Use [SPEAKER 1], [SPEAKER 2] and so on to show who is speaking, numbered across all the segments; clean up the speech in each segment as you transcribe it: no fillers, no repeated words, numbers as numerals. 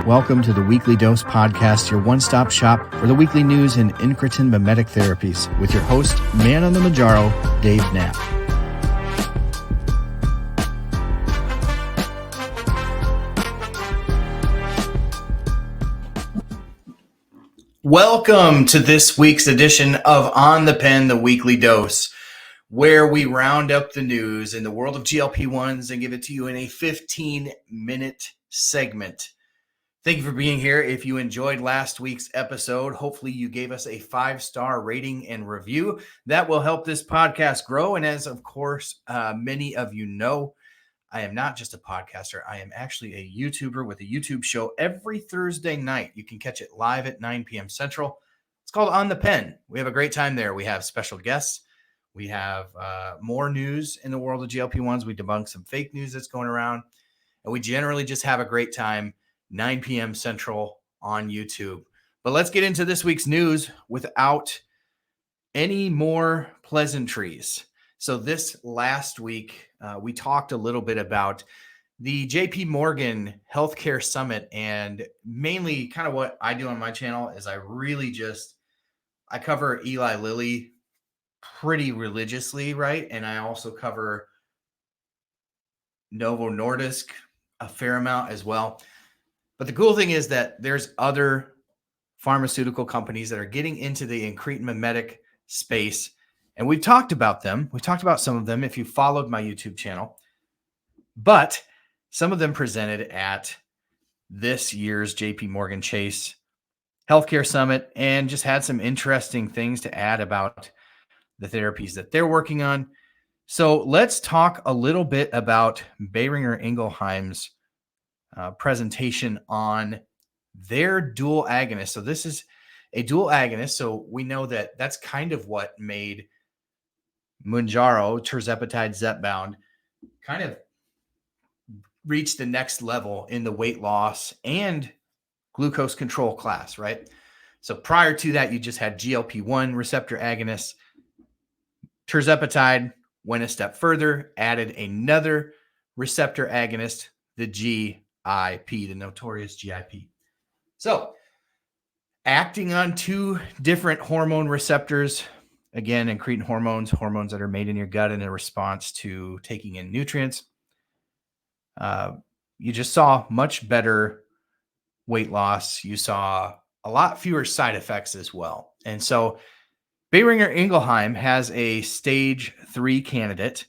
[SPEAKER 1] Welcome to the Weekly Dose Podcast, your one-stop shop for the weekly news in incretin mimetic therapies, with your host, man on the Manjaro, Dave Knapp. Welcome to this week's edition of On the Pen, the Weekly Dose, where we round up the news in the world of GLP-1s and give it to you in a 15-minute segment. Thank you for being here. If you enjoyed last week's episode, hopefully you gave us a 5-star rating and review. That will help this podcast grow. And as, of course, many of you know, I am not just a podcaster. I am actually a YouTuber with a YouTube show every Thursday night. You can catch it live at 9 p.m. Central. It's called On the Pen. We have a great time there. We have special guests. We have more news in the world of GLP-1s. We debunk some fake news that's going around. And we generally just have a great time. 9 p.m. Central on YouTube. But let's get into this week's news without any more pleasantries. So this last week, we talked a little bit about the JP Morgan Healthcare Summit, and mainly kind of what I do on my channel is I cover Eli Lilly pretty religiously, right? And I also cover Novo Nordisk a fair amount as well. But the cool thing is that there's other pharmaceutical companies that are getting into the incretin mimetic space. And we've talked about them. We've talked about some of them if you followed my YouTube channel. But some of them presented at this year's JP Morgan Chase Healthcare Summit and just had some interesting things to add about the therapies that they're working on. So let's talk a little bit about Boehringer Ingelheim's presentation on their dual agonist. So this is a dual agonist. So we know that that's kind of what made Mounjaro, tirzepatide, Zepbound kind of reach the next level in the weight loss and glucose control class, right? So prior to that, you just had GLP-1 receptor agonists. Tirzepatide went a step further, added another receptor agonist, the GIP, the notorious GIP. So acting on two different hormone receptors, again, incretin hormones that are made in your gut in a response to taking in nutrients. You just saw much better weight loss. You saw a lot fewer side effects as well. And so Boehringer Ingelheim has a stage 3 candidate,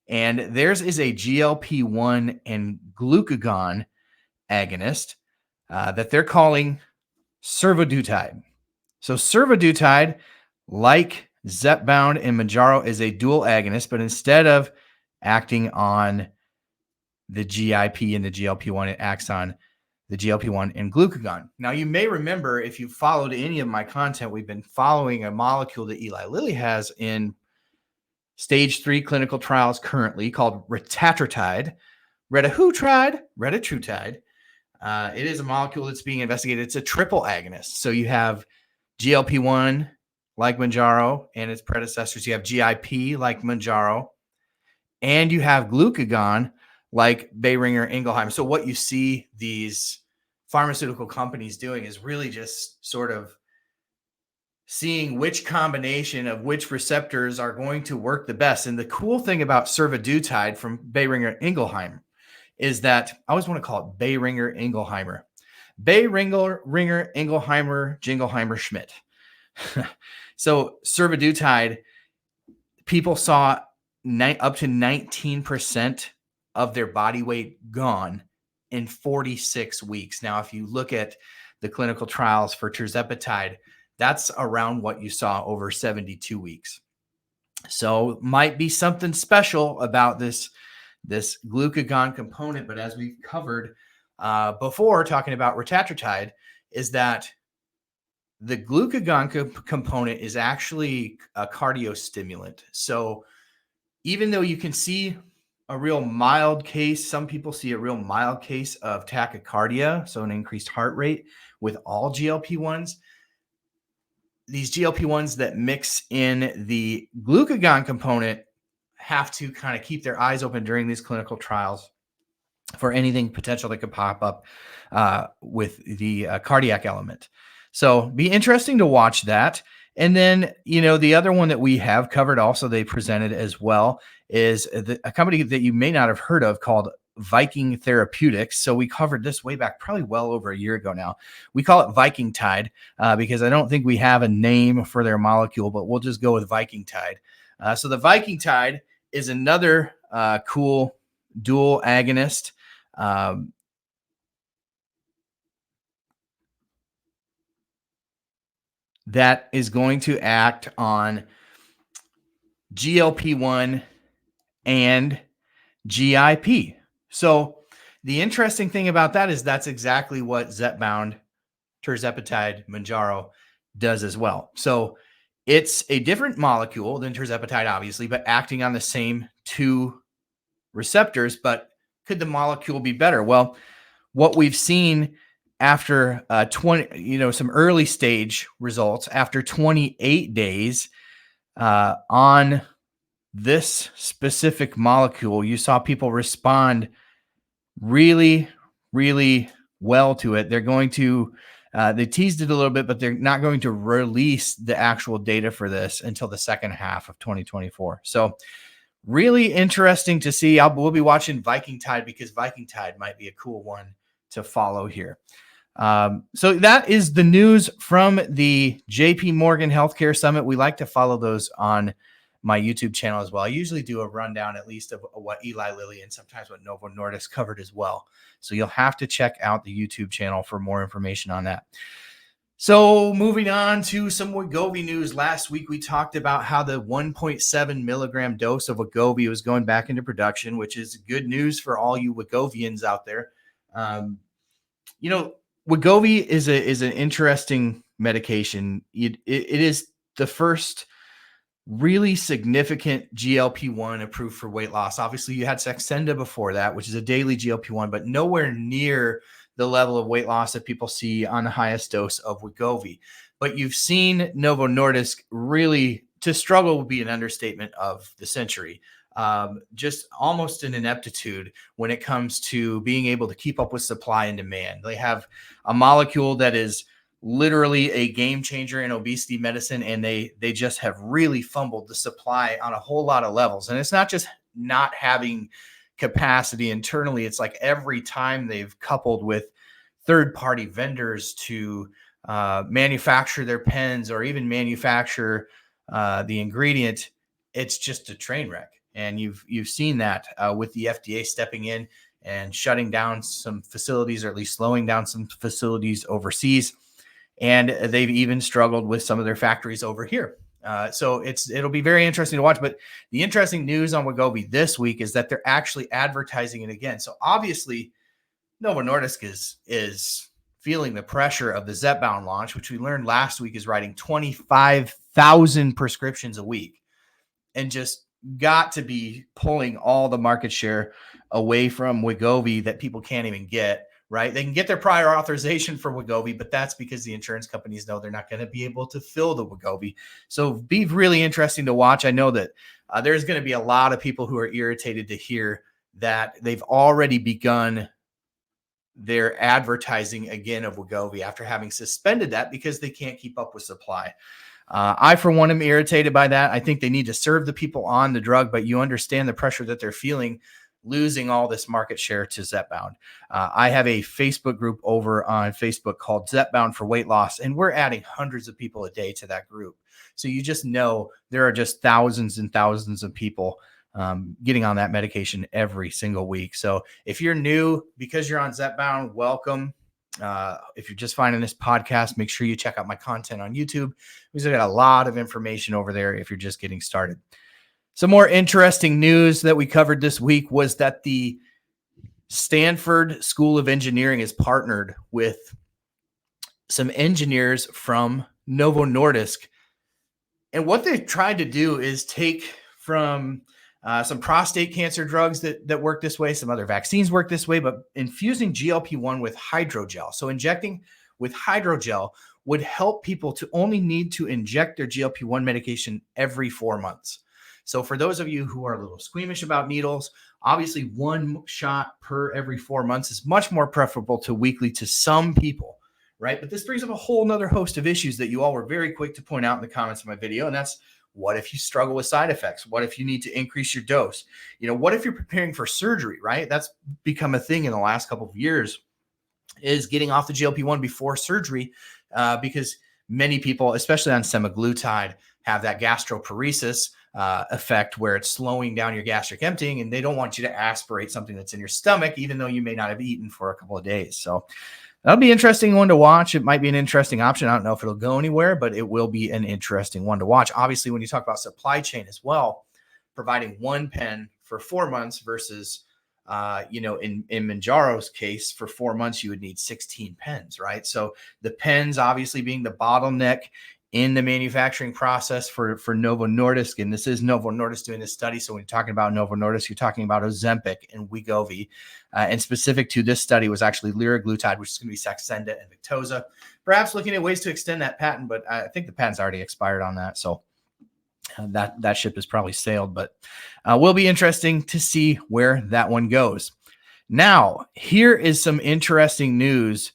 [SPEAKER 1] and theirs is a GLP-1 and glucagon agonist that they're calling survodutide. So survodutide, like Zepbound and Mounjaro, is a dual agonist, but instead of acting on the GIP and the GLP-1, it acts on the GLP-1 and glucagon. Now, you may remember, if you followed any of my content, we've been following a molecule that Eli Lilly has in stage 3 clinical trials currently called retatrutide. Retatrutide. It is a molecule that's being investigated. It's a triple agonist. So you have GLP-1 like Mounjaro and its predecessors. You have GIP like Mounjaro, and you have glucagon like Boehringer Ingelheim. So what you see these pharmaceutical companies doing is really just sort of seeing which combination of which receptors are going to work the best. And the cool thing about survodutide from Boehringer Ingelheim is that I always want to call it Boehringer Ingelheimer. Boehringer Ingelheimer Jingleheimer Schmidt. So survodutide, people saw up to 19% of their body weight gone in 46 weeks. Now, if you look at the clinical trials for tirzepatide, that's around what you saw over 72 weeks. So might be something special about this glucagon component. But as we've covered before, talking about retatrutide, is that the glucagon component is actually a cardiostimulant. So even though you can see a real mild case, some people see a real mild case of tachycardia, so an increased heart rate with all GLP-1s. These GLP-1s that mix in the glucagon component have to kind of keep their eyes open during these clinical trials for anything potential that could pop up with the cardiac element. So be interesting to watch that. And then, the other one that we have covered also, they presented as well, is a company that you may not have heard of called Viking Therapeutics. So we covered this way back, probably well over a year ago now. We call it Viking Tide because I don't think we have a name for their molecule, but we'll just go with Viking Tide. So the Viking Tide is another cool dual agonist. That is going to act on GLP-1 and GIP. So the interesting thing about that is that's exactly what Zepbound, tirzepatide, Mounjaro does as well. So it's a different molecule than tirzepatide, obviously, but acting on the same two receptors. But could the molecule be better? Well, what we've seen after some early stage results after 28 days on this specific molecule, you saw people respond really, really well to it. They're going to, they teased it a little bit, but they're not going to release the actual data for this until the second half of 2024. So really interesting to see. We'll be watching Viking Tide because Viking Tide might be a cool one to follow here. So that is the news from the JP Morgan Healthcare Summit. We like to follow those on my YouTube channel as well. I usually do a rundown at least of what Eli Lilly and sometimes what Novo Nordisk covered as well. So you'll have to check out the YouTube channel for more information on that. So moving on to some Wegovy news. Last week, we talked about how the 1.7 milligram dose of Wegovy was going back into production, which is good news for all you Wegovians out there. Wegovy is an interesting medication. It is the first really significant GLP-1 approved for weight loss. Obviously, you had Saxenda before that, which is a daily GLP-1, but nowhere near the level of weight loss that people see on the highest dose of Wegovy. But you've seen Novo Nordisk really, to struggle would be an understatement of the century. Just almost an ineptitude when it comes to being able to keep up with supply and demand. They have a molecule that is literally a game changer in obesity medicine, and they just have really fumbled the supply on a whole lot of levels. And it's not just not having capacity internally. It's like every time they've coupled with third-party vendors to manufacture their pens or even manufacture the ingredient, it's just a train wreck. And you've seen that with the FDA stepping in and shutting down some facilities, or at least slowing down some facilities overseas. And they've even struggled with some of their factories over here. So it'll be very interesting to watch. But the interesting news on Wegovy this week is that they're actually advertising it again. So obviously, Novo Nordisk is feeling the pressure of the Zepbound launch, which we learned last week is writing 25,000 prescriptions a week, and just got to be pulling all the market share away from Wegovy that people can't even get. Right? They can get their prior authorization for Wegovy, but that's because the insurance companies know they're not going to be able to fill the Wegovy. So be really interesting to watch. I know that there's going to be a lot of people who are irritated to hear that they've already begun their advertising again of Wegovy after having suspended that because they can't keep up with supply. I, for one, am irritated by that. I think they need to serve the people on the drug, but you understand the pressure that they're feeling losing all this market share to Zepbound. I have a Facebook group over on Facebook called Zepbound for Weight Loss, and we're adding hundreds of people a day to that group. So you just know there are just thousands and thousands of people getting on that medication every single week. So if you're new because you're on Zepbound, welcome. If you're just finding this podcast, make sure you check out my content on YouTube. We've got a lot of information over there if you're just getting started. Some more interesting news that we covered this week was that the Stanford School of Engineering is partnered with some engineers from Novo Nordisk. And what they've tried to do is take from some prostate cancer drugs that work this way, some other vaccines work this way, but infusing GLP-1 with hydrogel. So injecting with hydrogel would help people to only need to inject their GLP-1 medication every 4 months. So for those of you who are a little squeamish about needles, obviously 1 shot per every 4 months is much more preferable to weekly to some people, right? But this brings up a whole nother host of issues that you all were very quick to point out in the comments of my video. And that's, what if you struggle with side effects? What if you need to increase your dose? What if you're preparing for surgery, right? That's become a thing in the last couple of years, is getting off the GLP-1 before surgery, because many people, especially on semaglutide, have that gastroparesis effect where it's slowing down your gastric emptying, and they don't want you to aspirate something that's in your stomach, even though you may not have eaten for a couple of days. So that'll be an interesting one to watch. It might be an interesting option. I don't know if it'll go anywhere, but it will be an interesting one to watch. Obviously, when you talk about supply chain as well, providing 1 pen for 4 months versus, in Mounjaro's case, for 4 months, you would need 16 pens, right? So the pens obviously being the bottleneck in the manufacturing process for Novo Nordisk. And this is Novo Nordisk doing this study. So when you're talking about Novo Nordisk, you're talking about Ozempic and Wegovy. And specific to this study was actually liraglutide, which is going to be Saxenda and Victoza. Perhaps looking at ways to extend that patent, but I think the patent's already expired on that. So that ship has probably sailed, but will be interesting to see where that one goes. Now, here is some interesting news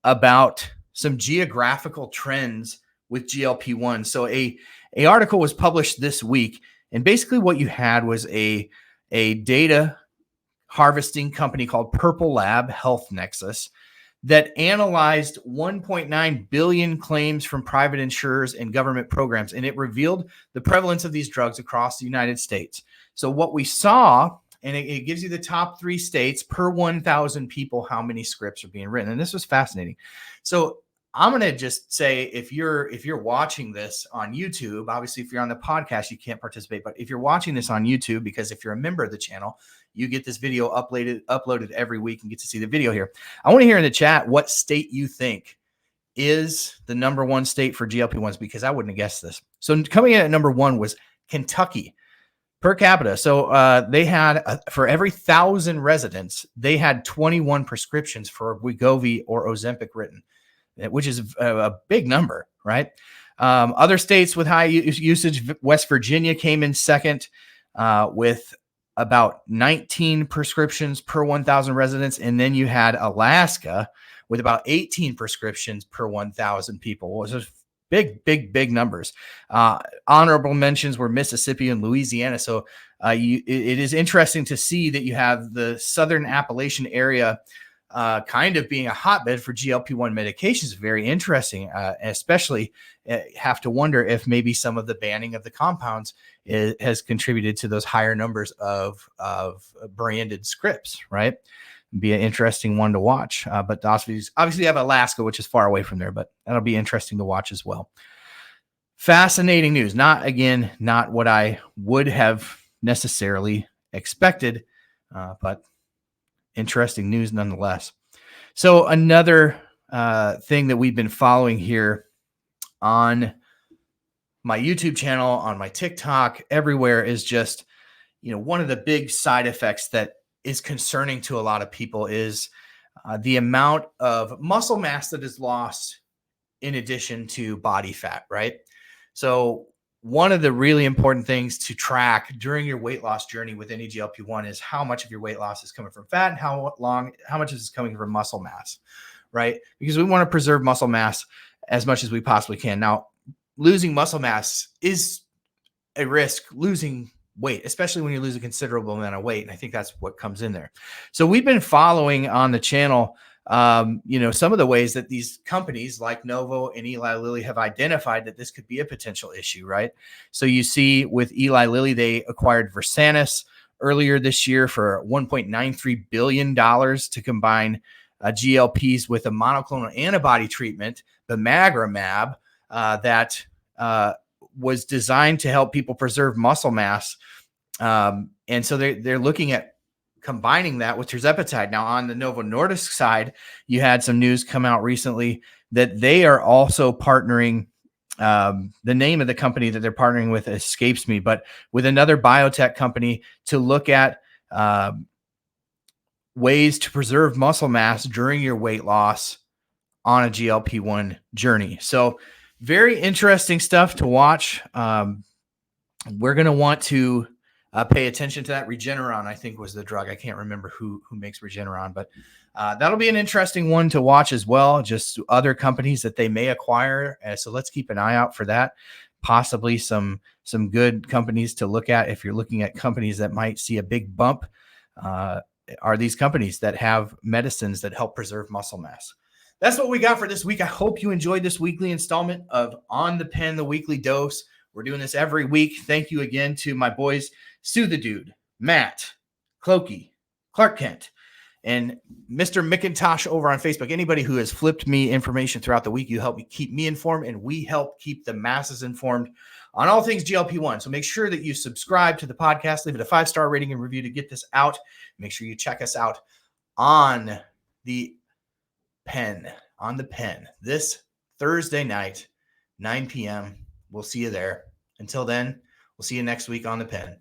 [SPEAKER 1] about some geographical trends with GLP-1. So a article was published this week, and basically what you had was a data harvesting company called Purple Lab Health Nexus that analyzed 1.9 billion claims from private insurers and government programs, and it revealed the prevalence of these drugs across the United States. So what we saw, and it gives you the top 3 states per 1,000 people, how many scripts are being written. And this was fascinating. So I'm going to just say, if you're watching this on YouTube, obviously if you're on the podcast, you can't participate, but if you're watching this on YouTube, because if you're a member of the channel, you get this video uploaded every week and get to see the video here. I want to hear in the chat what state you think is the number 1 state for GLP-1s, because I wouldn't have guessed this. So coming in at number 1 was Kentucky per capita. So they had, for every 1,000 residents, they had 21 prescriptions for Wegovy or Ozempic written, which is a big number, right? Other states with high usage, West Virginia came in second with about 19 prescriptions per 1,000 residents. And then you had Alaska with about 18 prescriptions per 1,000 people. Well, so big numbers. Honorable mentions were Mississippi and Louisiana. So it is interesting to see that you have the Southern Appalachian area kind of being a hotbed for GLP-1 medications. Very interesting, especially have to wonder if maybe some of the banning of the compounds has contributed to those higher numbers of branded scripts, right? Be an interesting one to watch. But obviously you have Alaska, which is far away from there, but that'll be interesting to watch as well. Fascinating news. Not what I would have necessarily expected, but interesting news nonetheless. So another thing that we've been following here on my YouTube channel, on my TikTok, everywhere is just, one of the big side effects that is concerning to a lot of people is the amount of muscle mass that is lost in addition to body fat, right? So one of the really important things to track during your weight loss journey with any GLP-1 is how much of your weight loss is coming from fat and how much is coming from muscle mass, right? Because we want to preserve muscle mass as much as we possibly can. Now, losing muscle mass is a risk. Losing weight, especially when you lose a considerable amount of weight, and I think that's what comes in there. So we've been following on the channel some of the ways that these companies like Novo and Eli Lilly have identified that this could be a potential issue, right? So you see with Eli Lilly, they acquired Versanis earlier this year for $1.93 billion to combine GLPs with a monoclonal antibody treatment, the bimagrumab, that was designed to help people preserve muscle mass. And so they're looking at combining that with tirzepatide. Now, on the Novo Nordisk side, you had some news come out recently that they are also partnering. The name of the company that they're partnering with escapes me, but with another biotech company to look at ways to preserve muscle mass during your weight loss on a GLP-1 journey. So very interesting stuff to watch. we're going to want to pay attention to that. Regeneron, I think, was the drug. I can't remember who makes Regeneron, but that'll be an interesting one to watch as well. Just other companies that they may acquire. So let's keep an eye out for that. Possibly some good companies to look at if you're looking at companies that might see a big bump. Are these companies that have medicines that help preserve muscle mass? That's what we got for this week. I hope you enjoyed this weekly installment of On the Pen, the weekly dose. We're doing this every week. Thank you again to my boys, Sue the Dude, Matt, Clokey, Clark Kent, and Mr. McIntosh over on Facebook. Anybody who has flipped me information throughout the week, you help me keep me informed, and we help keep the masses informed on all things GLP-1. So make sure that you subscribe to the podcast, leave it a 5-star rating and review to get this out. Make sure you check us out on the pen, this Thursday night, 9 p.m. We'll see you there. Until then, we'll see you next week on the pen.